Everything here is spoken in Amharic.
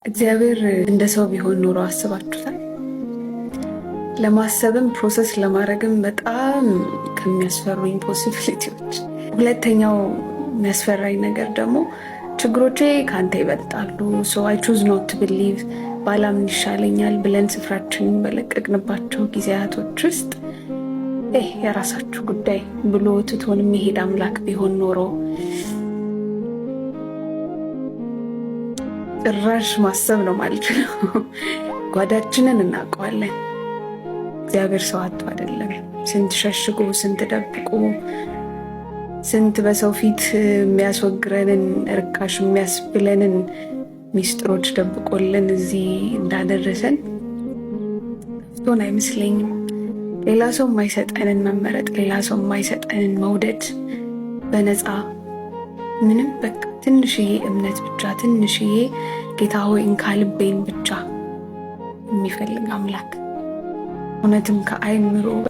እግዚአብሔር እንደ ሰው ቢሆን ኖሮ አስባችሁታል? ለማሰብም ፕሮሰስ ለማድረግም በጣም ከሚያስፈሩኝ ፖሲቢሊቲዎች ሁለተኛው የሚያስፈራኝ ነገር ደግሞ ችግሮቼ ካንተ ይበልጣሉ፣ ሶ አይ ቹዝ ኖት ቱ ቢሊቭ ባላምን ይሻለኛል ብለን ስፍራችንን በለቀቅንባቸው ጊዜያቶች ውስጥ የራሳችሁ ጉዳይ ብሎ ትቶን የሚሄድ አምላክ ቢሆን ኖሮ ጭራሽ ማሰብ ነው ማለት ነው። ጓዳችንን እናውቀዋለን። እግዚአብሔር ሰው አጥቶ አይደለም። ስንት ሸሽጎ ስንት ደብቆ ስንት በሰው ፊት የሚያስወግረንን እርካሽ የሚያስብለንን ሚስጥሮች ደብቆልን እዚህ እንዳደረሰን ከፍቶን አይመስለኝም። ሌላ ሰው የማይሰጠንን መመረጥ፣ ሌላ ሰው የማይሰጠንን መውደድ በነፃ ምንም በቃ ትንሽዬ እምነት ብቻ ትንሽዬ ጌታ ሆይ እንካ ልቤን ብቻ የሚፈልግ አምላክ እውነትም ከአይምሮ